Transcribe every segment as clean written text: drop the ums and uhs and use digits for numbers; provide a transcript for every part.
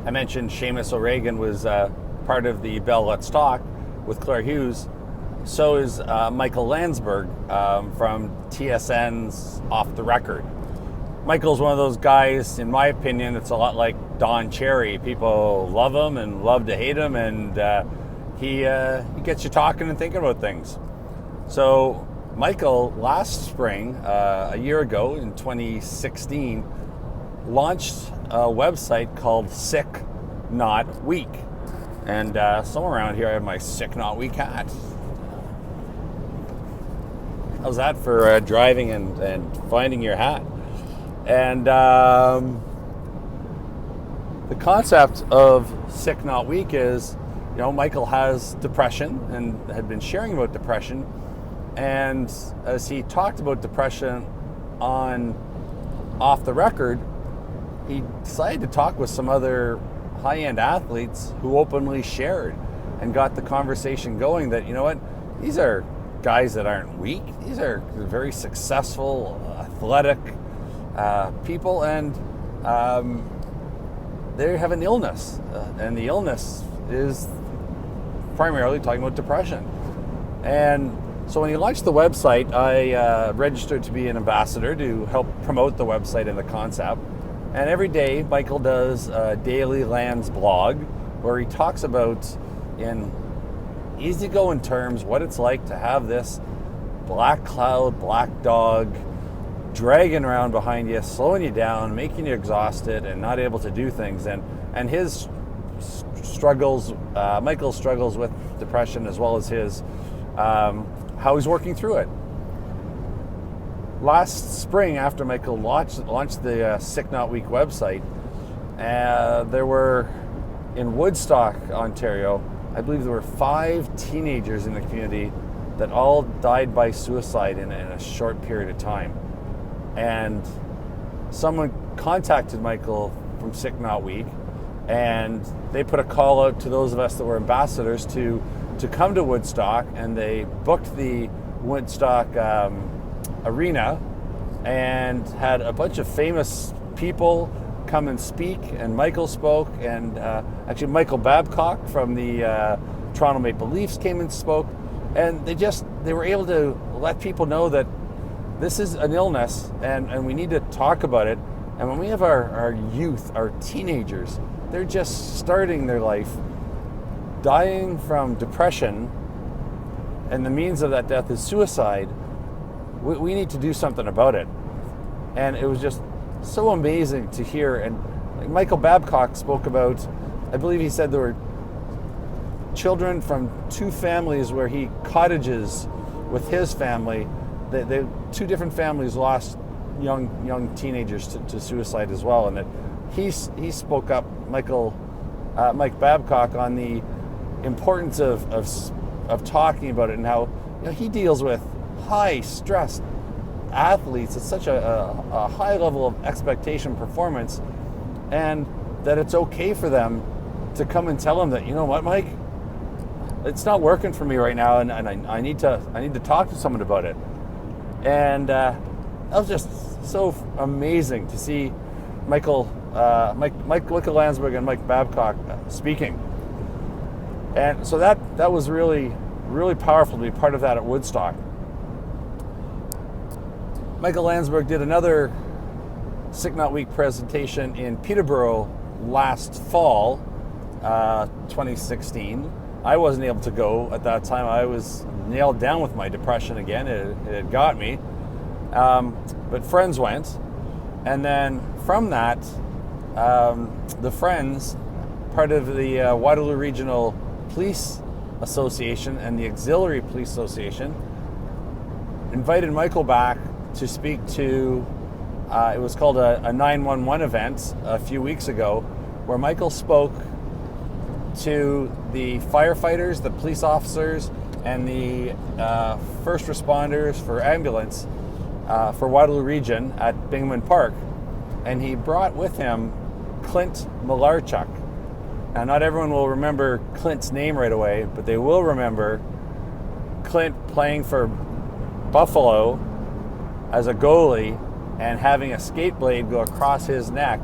I mentioned Seamus O'Regan was part of the Bell Let's Talk with Claire Hughes. So is Michael Landsburg from TSN's Off the Record. Michael's one of those guys, in my opinion, it's a lot like Don Cherry. People love him and love to hate him, and he gets you talking and thinking about things. So Michael, last spring, a year ago in 2016, launched a website called SickNotWeak. And somewhere around here I have my SickNotWeak hat. How's that for driving and finding your hat? And the concept of SickNotWeak is, Michael has depression and had been sharing about depression. And as he talked about depression on Off the Record, he decided to talk with some other high-end athletes who openly shared and got the conversation going that, these are guys that aren't weak. These are very successful, athletic people, and they have an illness. And the illness is primarily talking about depression. And so when he launched the website, I registered to be an ambassador to help promote the website and the concept. And every day, Michael does a daily Lands blog where he talks about, in easygoing terms, what it's like to have this black cloud, black dog dragging around behind you, slowing you down, making you exhausted and not able to do things. And his struggles, Michael's struggles with depression, as well as his, how he's working through it. Last spring, after Michael launched the SickNotWeak website, there were, in Woodstock, Ontario, I believe there were 5 teenagers in the community that all died by suicide in a short period of time. And someone contacted Michael from SickNotWeak, and they put a call out to those of us that were ambassadors to come to Woodstock, and they booked the Woodstock arena and had a bunch of famous people come and speak, and Michael spoke, and actually Michael Babcock from the Toronto Maple Leafs came and spoke, and they were able to let people know that this is an illness and we need to talk about it. And when we have our youth, our teenagers, they're just starting their life dying from depression, and the means of that death is suicide. We need to do something about it. And it was just so amazing to hear. And Michael Babcock spoke about, I believe he said there were children from 2 families where he cottages with his family. They 2 different families lost young teenagers to suicide as well. And that he spoke up, Mike Babcock, on the importance of talking about it, and how he deals with high stress athletes at such a high level of expectation performance, and that it's okay for them to come and tell him that, Mike, it's not working for me right now, and I need to talk to someone about it. And that was just so amazing to see Michael Landsburg and Mike Babcock speaking. And so that was really, really powerful to be part of that at Woodstock. Michael Landsburg did another SickNotWeak presentation in Peterborough last fall, 2016. I wasn't able to go at that time. I was nailed down with my depression again. It had got me. But friends went. And then from that, the Friends, part of the Waterloo Regional Police Association and the Auxiliary Police Association, invited Michael back to speak to, it was called a 911 event a few weeks ago, where Michael spoke to the firefighters, the police officers, and the first responders for ambulance for Waterloo Region at Binghamton Park. And he brought with him Clint Malarchuk. Now, not everyone will remember Clint's name right away, but they will remember Clint playing for Buffalo as a goalie and having a skate blade go across his neck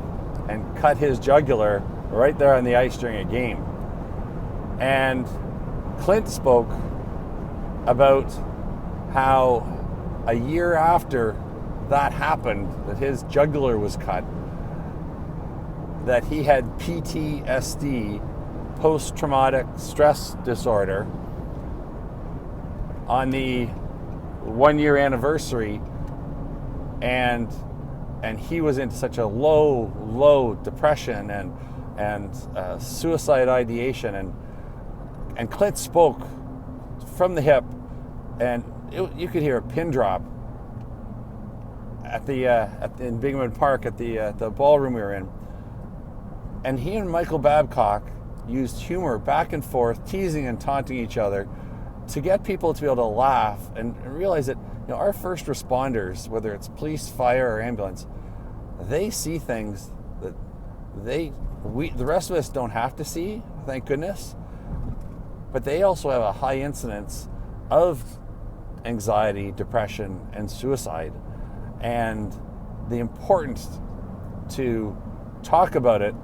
and cut his jugular right there on the ice during a game. And Clint spoke about how a year after that happened, that his jugular was cut, that he had PTSD, post-traumatic stress disorder, on the 1-year anniversary, and he was into such a low depression and suicide ideation, and Clint spoke from the hip, and you could hear a pin drop in Binghamton Park at the ballroom we were in, and he and Michael Babcock used humor back and forth, teasing and taunting each other, to get people to be able to laugh and realize that, you know, our first responders, whether it's police, fire, or ambulance, they see things that the rest of us don't have to see, thank goodness. But they also have a high incidence of anxiety, depression, and suicide. And the importance to talk about it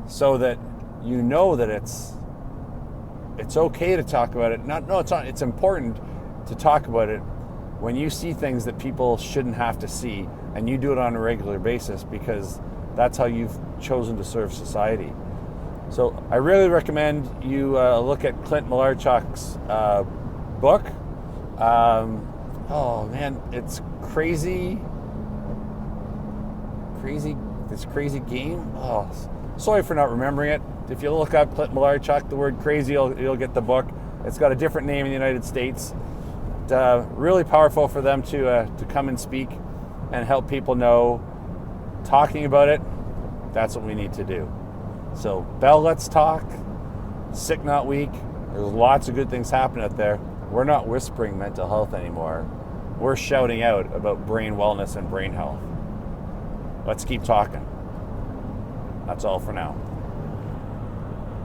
so that you know that it's okay to talk about it. It's important to talk about it when you see things that people shouldn't have to see, and you do it on a regular basis, because that's how you've chosen to serve society. So I really recommend you look at Clint Malarchuk's book. Oh man, it's crazy. This crazy game. Oh, sorry for not remembering it. If you look up Clint Malarchuk, the word crazy, you'll get the book. It's got a different name in the United States. Really powerful for them to come and speak and help people know. Talking about it, that's what we need to do. So, Bell, let's talk. SickNotWeak. There's lots of good things happening out there. We're not whispering mental health anymore. We're shouting out about brain wellness and brain health. Let's keep talking. That's all for now.